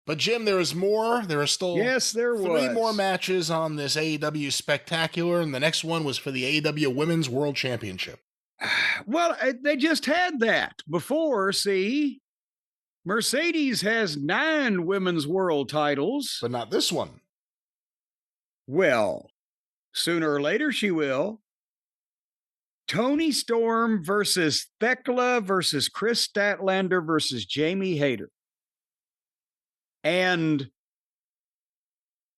But Jim, there is more. There are still three more matches on this AEW Spectacular, and the next one was for the AEW Women's World Championship. Well, they just had that before, see? Mercedes has 9 women's world titles. But not this one. Well, sooner or later she will. Toni Storm versus Thekla versus Kris Statlander versus Jamie Hayter. And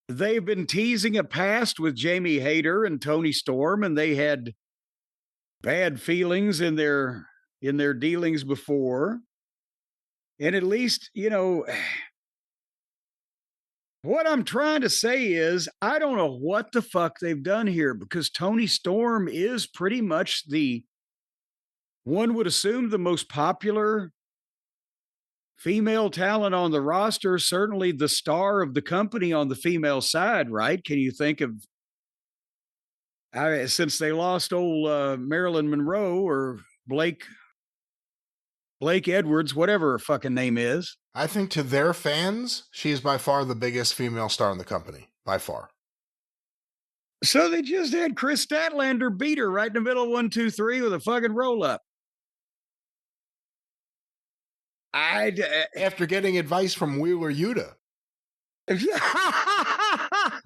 they've been teasing a past with Jamie Hayter and Toni Storm, and they had bad feelings in their dealings before. And at least, what I'm trying to say is, I don't know what the fuck they've done here, because Toni Storm is pretty much one would assume, the most popular female talent on the roster, certainly the star of the company on the female side, right? Can you think of, since they lost old Marilyn Monroe or Blake Edwards, whatever her fucking name is. I think to their fans, she is by far the biggest female star in the company. By far. So they just had Kris Statlander beat her right in the middle of 1, 2, 3 with a fucking roll-up. After getting advice from Wheeler Yuta.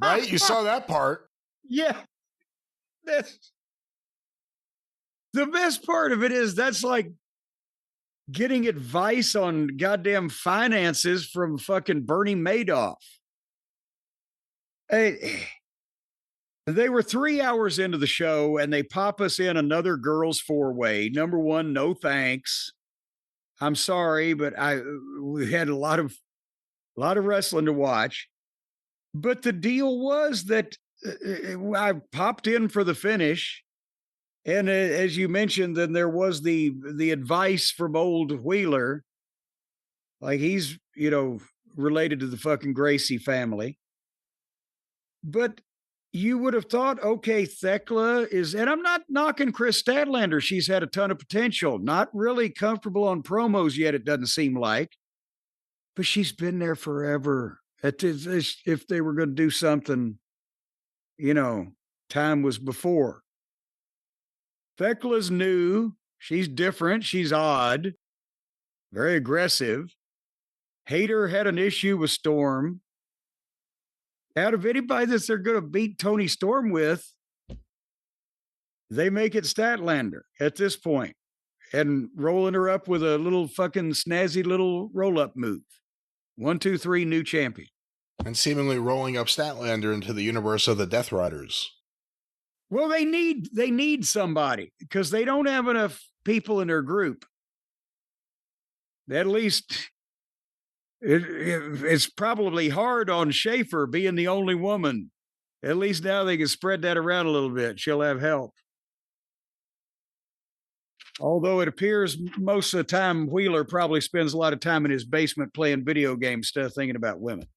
Right? You saw that part. Yeah. The best part of it is that's like getting advice on goddamn finances from fucking Bernie Madoff. Hey, they were 3 hours into the show and they pop us in another girls 4-way. Number one, no thanks. I'm sorry, but we had a lot of wrestling to watch. But the deal was that I popped in for the finish. And as you mentioned, then there was the advice from old Wheeler. Like he's, related to the fucking Gracie family. But you would have thought, okay, Thekla is, and I'm not knocking Kris Statlander. She's had a ton of potential. Not really comfortable on promos yet, it doesn't seem like. But she's been there forever. If they were going to do something, time was before. Thekla's new. She's different. She's odd. Very aggressive. Hayter had an issue with Storm. Out of anybody that they're going to beat Toni Storm with, they make it Statlander at this point, and rolling her up with a little fucking snazzy little roll-up move. 1, 2, 3, new champion. And seemingly rolling up Statlander into the universe of the Death Riders. Well, they need somebody because they don't have enough people in their group. At least it's probably hard on Schaefer being the only woman. At least now they can spread that around a little bit. She'll have help. Although it appears most of the time Wheeler probably spends a lot of time in his basement playing video games, thinking about women.